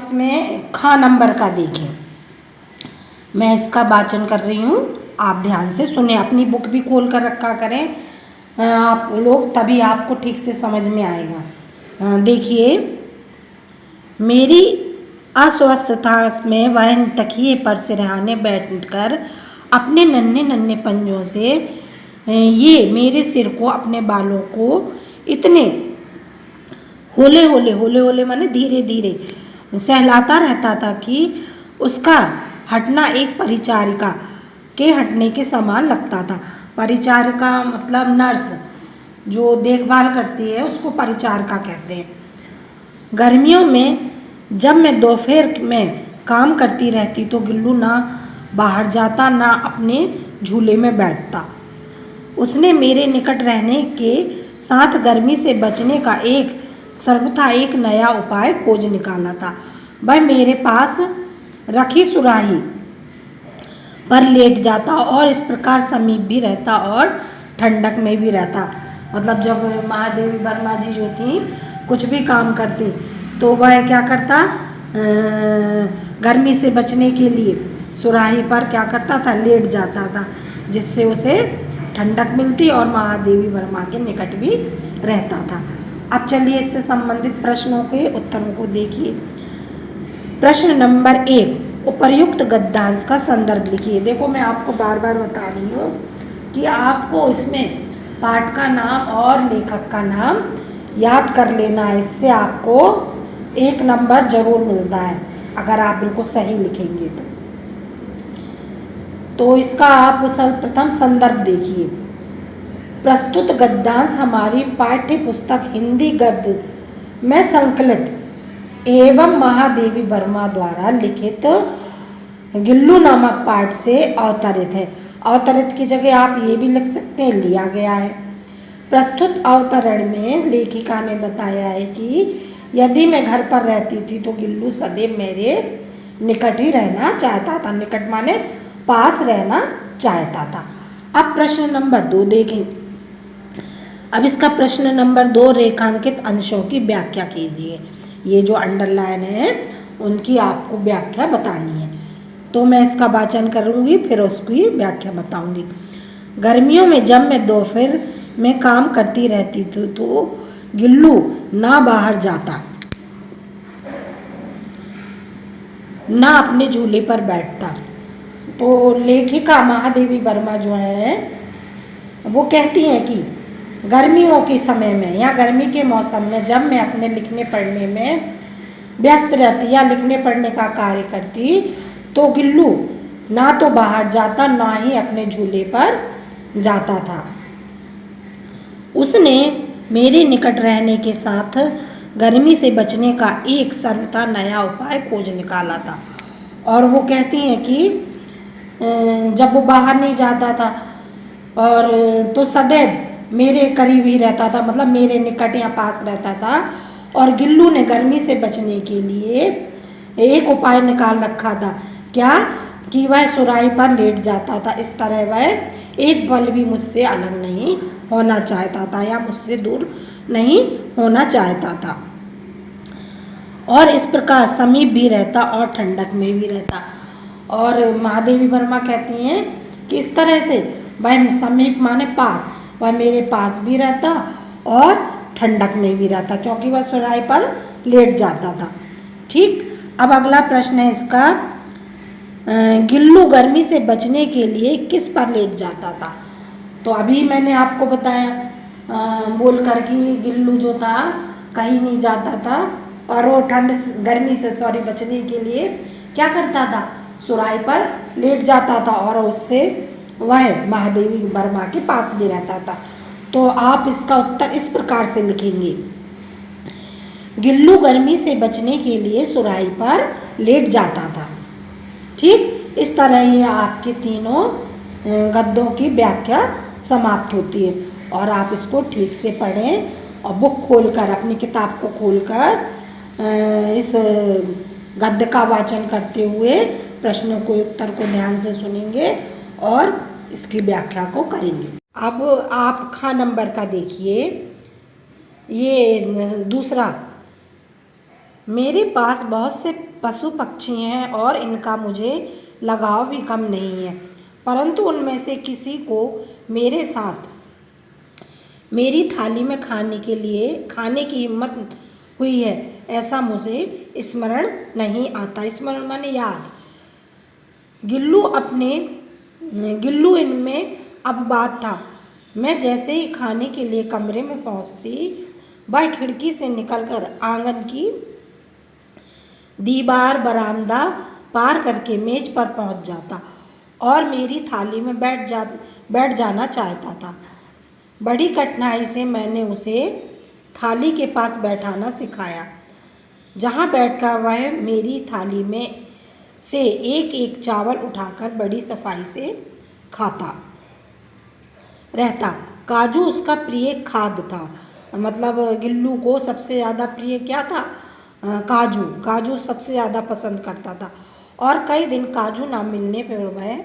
इसमें खा नंबर का देखें। मैं इसका वाचन कर रही हूँ, आप ध्यान से सुने, अपनी बुक भी खोल कर रखा करें आप लोग, तभी आपको ठीक से समझ में आएगा। देखिए, मेरी अस्वस्थता में वह तकिए पर सिरहाने बैठकर अपने नन्हे नन्हे पंजों से ये मेरे सिर को, अपने बालों को इतने होले होले, होले होले माने धीरे धीरे सहलाता रहता था कि उसका हटना एक परिचारिका के हटने के समान लगता था। परिचारिका मतलब नर्स, जो देखभाल करती है उसको परिचारिका कहते हैं। गर्मियों में जब मैं दोपहर में काम करती रहती तो गिल्लू ना बाहर जाता, ना अपने झूले में बैठता। उसने मेरे निकट रहने के साथ गर्मी से बचने का सर्वथा एक नया उपाय खोज निकाला था। वह मेरे पास रखी सुराही पर लेट जाता और इस प्रकार समीप भी रहता और ठंडक में भी रहता। मतलब जब महादेवी वर्मा जी जो थी कुछ भी काम करती तो वह क्या करता, गर्मी से बचने के लिए सुराही पर क्या करता था, लेट जाता था, जिससे उसे ठंडक मिलती और महादेवी वर्मा के निकट भी रहता था। अब चलिए इससे संबंधित प्रश्नों के उत्तरों को देखिए। प्रश्न नंबर 1, उपर्युक्त गद्यांश का संदर्भ लिखिए। देखो, मैं आपको बार बार बता रही हूँ कि आपको इसमें पाठ का नाम और लेखक का नाम याद कर लेना है, इससे आपको 1 नंबर जरूर मिलता है अगर आप बिल्कुल सही लिखेंगे तो इसका आप सर्वप्रथम संदर्भ देखिए। प्रस्तुत गद्यांश हमारी पाठ्य पुस्तक हिंदी गद्य में संकलित एवं महादेवी वर्मा द्वारा लिखित गिल्लू नामक पाठ से अवतरित है। अवतरित की जगह आप ये भी लिख सकते हैं, लिया गया है। प्रस्तुत अवतरण में लेखिका ने बताया है कि यदि मैं घर पर रहती थी तो गिल्लू सदैव मेरे निकट ही रहना चाहता था। निकट माने पास रहना चाहता था। अब प्रश्न नंबर 2 देखें। अब इसका प्रश्न नंबर 2, रेखांकित अंशों की व्याख्या कीजिए। ये जो अंडरलाइन है उनकी आपको व्याख्या बतानी है, तो मैं इसका वाचन करूँगी फिर उसकी व्याख्या बताऊँगी। गर्मियों में जब मैं दोपहर में काम करती रहती थी तो गिल्लू ना बाहर जाता, ना अपने झूले पर बैठता। तो लेखिका महादेवी वर्मा जो है वो कहती हैं कि गर्मियों के समय में या गर्मी के मौसम में जब मैं अपने लिखने पढ़ने में व्यस्त रहती या लिखने पढ़ने का कार्य करती तो गिल्लू ना तो बाहर जाता, ना ही अपने झूले पर जाता था। उसने मेरे निकट रहने के साथ गर्मी से बचने का एक सर्वथा नया उपाय खोज निकाला था। और वो कहती हैं कि जब वो बाहर नहीं जाता था और तो सदैव मेरे करीब ही रहता था, मतलब मेरे निकट या पास रहता था। और गिल्लू ने गर्मी से बचने के लिए एक उपाय निकाल रखा था, क्या कि वह सुराही पर लेट जाता था। इस तरह वह एक पल भी मुझसे अलग नहीं होना चाहता था या मुझसे दूर नहीं होना चाहता था, और इस प्रकार समीप भी रहता और ठंडक में भी रहता। और महादेवी वर्मा कहती हैं कि इस तरह से वह समीप माने पास, वह मेरे पास भी रहता और ठंडक में भी रहता, क्योंकि वह सुराही पर लेट जाता था। ठीक, अब अगला प्रश्न है इसका, गिल्लू गर्मी से बचने के लिए किस पर लेट जाता था। तो अभी मैंने आपको बताया बोल कर कि गिल्लू जो था कहीं नहीं जाता था और वो गर्मी से बचने के लिए क्या करता था, सुराही पर लेट जाता था और उससे वह महादेवी वर्मा के पास भी रहता था। तो आप इसका उत्तर इस प्रकार से लिखेंगे, गिल्लू गर्मी से बचने के लिए सुराही पर लेट जाता था। ठीक, इस तरह ये आपके तीनों गद्यों की व्याख्या समाप्त होती है। और आप इसको ठीक से पढ़ें और बुक खोलकर, अपनी किताब को खोलकर इस गद्य का वाचन करते हुए प्रश्नों को, उत्तर को ध्यान से सुनेंगे और इसकी व्याख्या को करेंगे। अब आप खा नंबर का देखिए, ये दूसरा मेरे पास बहुत से पशु पक्षी हैं और इनका मुझे लगाव भी कम नहीं है, परंतु उनमें से किसी को मेरे साथ मेरी थाली में खाने की हिम्मत हुई है, ऐसा मुझे स्मरण नहीं आता। स्मरण माने याद। गिल्लू इनमें अब बात था। मैं जैसे ही खाने के लिए कमरे में पहुंचती, वह खिड़की से निकलकर आंगन की दीवार बरामदा पार करके मेज पर पहुंच जाता और मेरी थाली में बैठ जाना चाहता था। बड़ी कठिनाई से मैंने उसे थाली के पास बैठाना सिखाया, जहाँ बैठकर वह मेरी थाली में से एक एक चावल उठाकर बड़ी सफाई से खाता रहता। काजू उसका प्रिय खाद्य था। मतलब गिल्लू को सबसे ज़्यादा प्रिय क्या था? काजू सबसे ज़्यादा पसंद करता था। और कई दिन काजू ना मिलने पर वह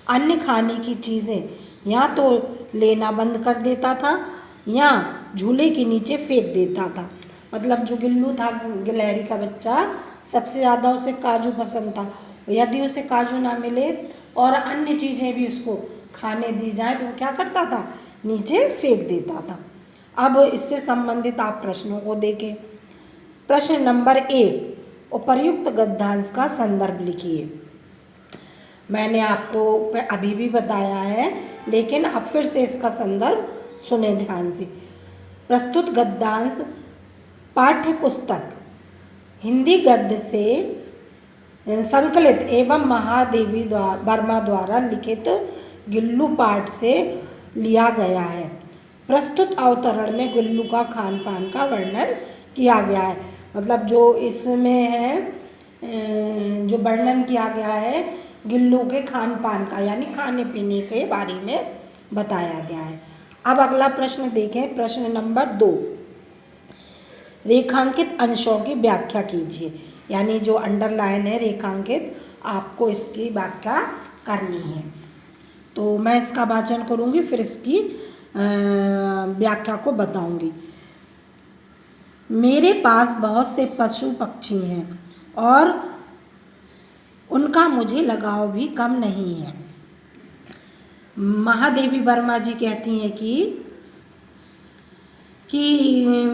अन्य खाने की चीज़ें या तो लेना बंद कर देता था या झूले के नीचे फेंक देता था। मतलब जो गिल्लू था, गिलहरी का बच्चा, सबसे ज़्यादा उसे काजू पसंद था। यदि उसे काजू ना मिले और अन्य चीज़ें भी उसको खाने दी जाए तो वो क्या करता था? नीचे फेंक देता था। अब इससे संबंधित आप प्रश्नों को देखें। प्रश्न नंबर 1, उपर्युक्त गद्यांश का संदर्भ लिखिए। मैंने आपको अभी भी बताया है, लेकिन अब फिर से इसका संदर्भ सुने ध्यान से। प्रस्तुत गद्यांश पाठ्य पुस्तक हिंदी गद्य से संकलित एवं महादेवी वर्मा द्वारा लिखित गिल्लू पाठ से लिया गया है। प्रस्तुत अवतरण में गिल्लू का खान पान का वर्णन किया गया है। मतलब जो इसमें है, जो वर्णन किया गया है गिल्लू के खान पान का, यानी खाने पीने के बारे में बताया गया है। अब अगला प्रश्न देखें। प्रश्न नंबर 2, रेखांकित अंशों की व्याख्या कीजिए। यानी जो अंडरलाइन है, रेखांकित, आपको इसकी व्याख्या करनी है। तो मैं इसका वाचन करूँगी, फिर इसकी व्याख्या को बताऊँगी। मेरे पास बहुत से पशु पक्षी हैं और उनका मुझे लगाव भी कम नहीं है। महादेवी वर्मा जी कहती हैं कि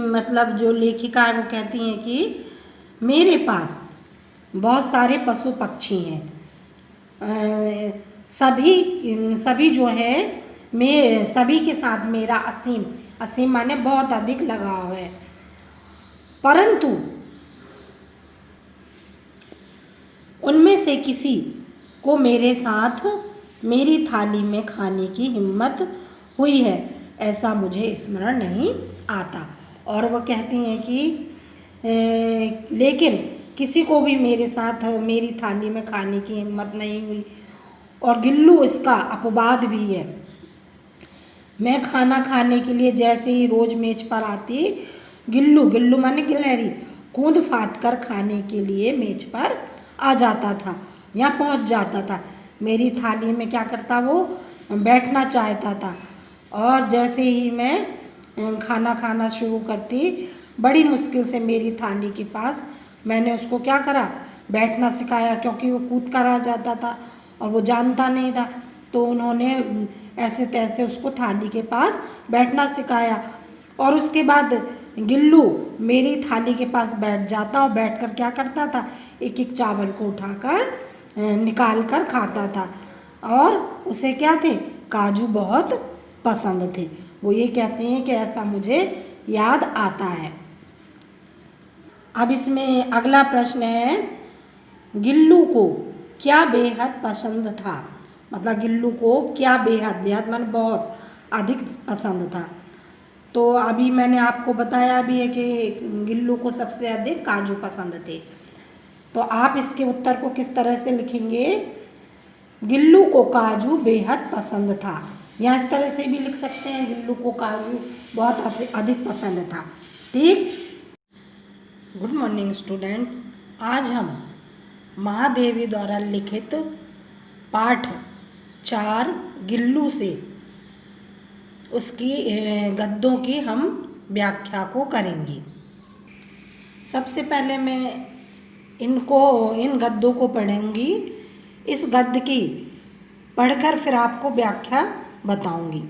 मतलब जो लेखिका है वो कहती हैं कि मेरे पास बहुत सारे पशु पक्षी हैं, सभी जो हैं सभी के साथ मेरा असीम माने बहुत अधिक लगाव है, परंतु उनमें से किसी को मेरे साथ मेरी थाली में खाने की हिम्मत हुई है, ऐसा मुझे स्मरण नहीं आता। और वह कहती हैं कि लेकिन किसी को भी मेरे साथ मेरी थाली में खाने की हिम्मत नहीं हुई, और गिल्लू इसका अपवाद भी है। मैं खाना खाने के लिए जैसे ही रोज मेज पर आती, गिल्लू माने गिलहरी, कूद फाद कर खाने के लिए मेज पर आ जाता था या पहुंच जाता था। मेरी थाली में क्या करता, वो बैठना चाहता था। और जैसे ही मैं खाना खाना शुरू करती, बड़ी मुश्किल से मेरी थाली के पास मैंने उसको क्या करा, बैठना सिखाया, क्योंकि वो कूद कर आ जाता था और वो जानता नहीं था। तो उन्होंने ऐसे तैसे उसको थाली के पास बैठना सिखाया। और उसके बाद गिल्लू मेरी थाली के पास बैठ जाता और बैठकर क्या करता था, एक एक चावल को उठाकर निकाल कर खाता था। और उसे क्या थे, काजू बहुत पसंद थे। वो ये कहते हैं कि ऐसा मुझे याद आता है। अब इसमें अगला प्रश्न है, गिल्लू को क्या बेहद पसंद था। मतलब गिल्लू को क्या बेहद माने बहुत अधिक पसंद था। तो अभी मैंने आपको बताया भी है कि गिल्लू को सबसे अधिक काजू पसंद थे। तो आप इसके उत्तर को किस तरह से लिखेंगे, गिल्लू को काजू बेहद पसंद था, या इस तरह से भी लिख सकते हैं, गिल्लू को काजू बहुत अधिक पसंद था। ठीक। Good morning students. आज हम महादेवी द्वारा लिखित पाठ 4 गिल्लू से उसकी गद्यों की हम व्याख्या को करेंगे। सबसे पहले मैं इन गद्यों को पढ़ूंगी। इस गद्य की पढ़कर फिर आपको व्याख्या बताऊंगी।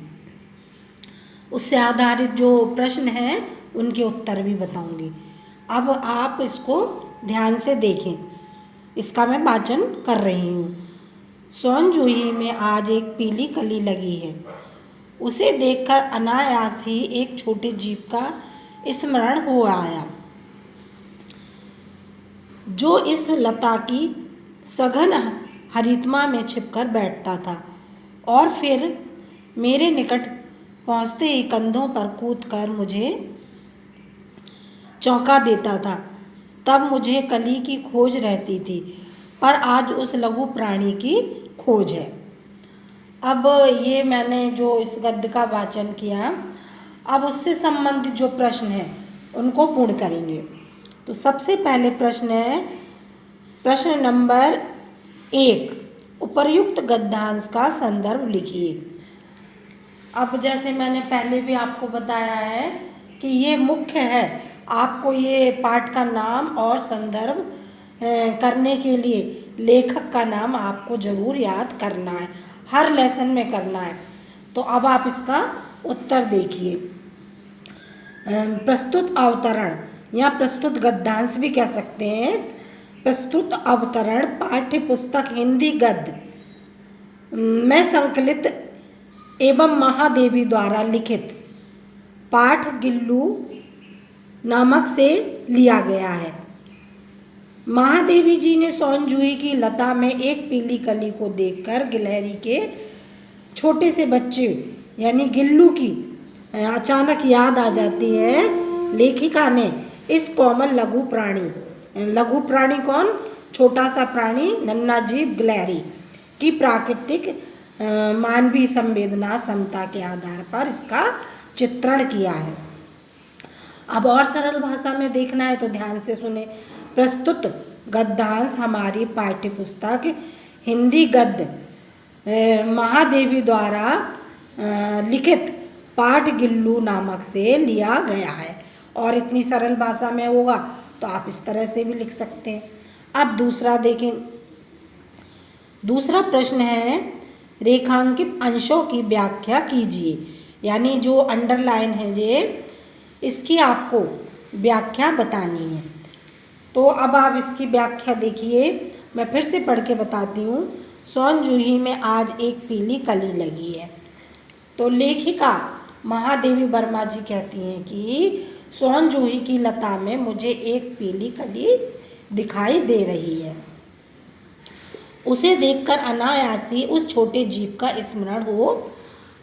उससे आधारित जो प्रश्न हैं उनके उत्तर भी बताऊंगी। अब आप इसको ध्यान से देखें। इसका मैं वाचन कर रही हूँ। सोन जूही में आज एक पीली कली लगी है। उसे देखकर अनायास ही एक छोटे जीव का स्मरण हो आया, जो इस लता की सघन हरितमा में छिपकर बैठता था और फिर मेरे निकट पहुँचते ही कंधों पर कूदकर मुझे चौंका देता था। तब मुझे कली की खोज रहती थी, पर आज उस लघु प्राणी की खोज है। अब ये मैंने जो इस गद्य का वाचन किया, अब उससे संबंधित जो प्रश्न हैं उनको पूर्ण करेंगे। तो सबसे पहले प्रश्न है प्रश्न नंबर 1, उपर्युक्त गद्यांश का संदर्भ लिखिए। अब जैसे मैंने पहले भी आपको बताया है कि ये मुख्य है, आपको ये पाठ का नाम और संदर्भ करने के लिए लेखक का नाम आपको ज़रूर याद करना है, हर लेसन में करना है। तो अब आप इसका उत्तर देखिए। प्रस्तुत अवतरण या प्रस्तुत गद्यांश भी कह सकते हैं। प्रस्तुत अवतरण पाठ्य पुस्तक हिंदी गद्य में संकलित एवं महादेवी द्वारा लिखित पाठ गिल्लू नामक से लिया गया है। महादेवी जी ने सोन जूही की लता में एक पीली कली को देखकर गिलहरी के छोटे से बच्चे यानी गिल्लू की अचानक याद आ जाती है। लेखिका ने इस कोमल लघु प्राणी कौन, छोटा सा प्राणी, नन्हा जीव गिलहरी की प्राकृतिक मानवीय संवेदना क्षमता के आधार पर इसका चित्रण किया है। अब और सरल भाषा में देखना है तो ध्यान से सुने। प्रस्तुत गद्यांश हमारी पाठ्य पुस्तक हिंदी गद्य महादेवी द्वारा लिखित पाठ गिल्लू नामक से लिया गया है। और इतनी सरल भाषा में होगा तो आप इस तरह से भी लिख सकते हैं। अब दूसरा देखें। दूसरा प्रश्न है रेखांकित अंशों की व्याख्या कीजिए। यानी जो अंडरलाइन है ये, इसकी आपको व्याख्या बतानी है। तो अब आप इसकी व्याख्या देखिए, मैं फिर से पढ़ के बताती हूँ। सोन जूही में आज एक पीली कली लगी है। तो लेखिका महादेवी वर्मा जी कहती हैं कि सोन जूही की लता में मुझे एक पीली कली दिखाई दे रही है। उसे देखकर अनायासी उस छोटे जीव का स्मरण हो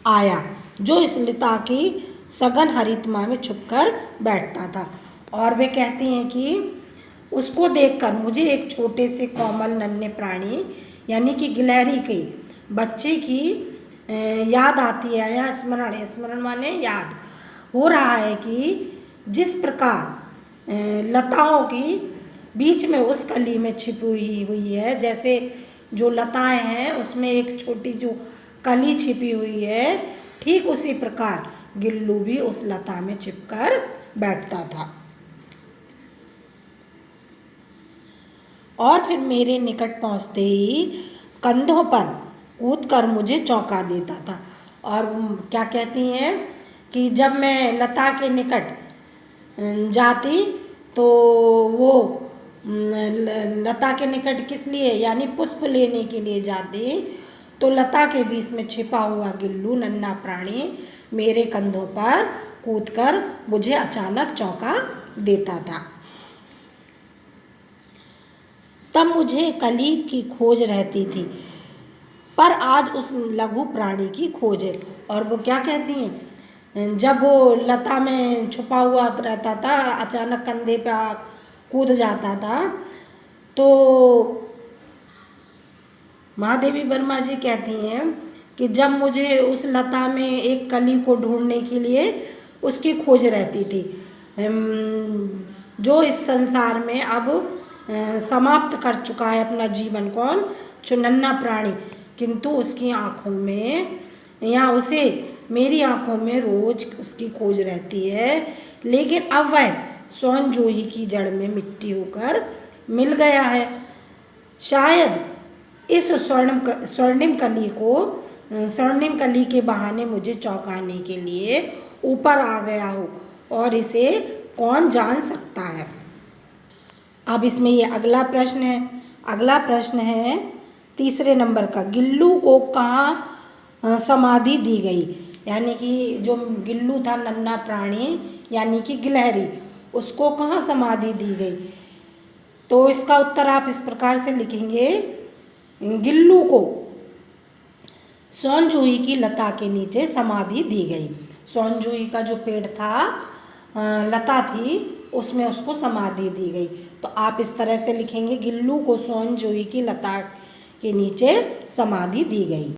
आया, जो इस लता की सघन हरितमा में छुपकर बैठता था। और वे कहती हैं कि उसको देखकर मुझे एक छोटे से कोमल नन्हे प्राणी यानी कि गिलहरी के बच्चे की याद आती है, या स्मरण माने याद हो रहा है कि जिस प्रकार लताओं की बीच में उस कली में छिपी हुई है, जैसे जो लताएं हैं उसमें एक छोटी जो कली छिपी हुई है, ठीक उसी प्रकार गिल्लू भी उस लता में छिपकर बैठता था और फिर मेरे निकट पहुंचते ही कंधों पर कूदकर मुझे चौंका देता था। और क्या कहती हैं कि जब मैं लता के निकट जाती तो वो लता के निकट किस लिए, यानी पुष्प लेने के लिए जाती, तो लता के बीच में छिपा हुआ गिल्लू नन्हा प्राणी मेरे कंधों पर कूदकर मुझे अचानक चौंका देता था। तब मुझे कली की खोज रहती थी, पर आज उस लघु प्राणी की खोज है। और वो क्या कहती हैं, जब वो लता में छुपा हुआ रहता था, अचानक कंधे पे कूद जाता था, तो महादेवी वर्मा जी कहती हैं कि जब मुझे उस लता में एक कली को ढूंढने के लिए उसकी खोज रहती थी, जो इस संसार में अब समाप्त कर चुका है अपना जीवन, कौन, जो नन्हा प्राणी, किंतु उसकी आँखों में या उसे मेरी आँखों में रोज उसकी खोज रहती है। लेकिन अब वह सोन जूही की जड़ में मिट्टी होकर मिल गया है। शायद इस स्वर्णिम कली के बहाने मुझे चौंकाने के लिए ऊपर आ गया हो, और इसे कौन जान सकता है। अब इसमें ये अगला प्रश्न है 3 नंबर का, गिल्लू को कहाँ समाधि दी गई। यानी कि जो गिल्लू था नन्हा प्राणी यानी कि गिलहरी, उसको कहाँ समाधि दी गई। तो इसका उत्तर आप इस प्रकार से लिखेंगे, गिल्लू को सोन जूही की लता के नीचे समाधि दी गई। सोन जूही का जो पेड़ था, लता थी, उसमें उसको समाधि दी गई। तो आप इस तरह से लिखेंगे, गिल्लू को सोन जूही की लता के नीचे समाधि दी गई।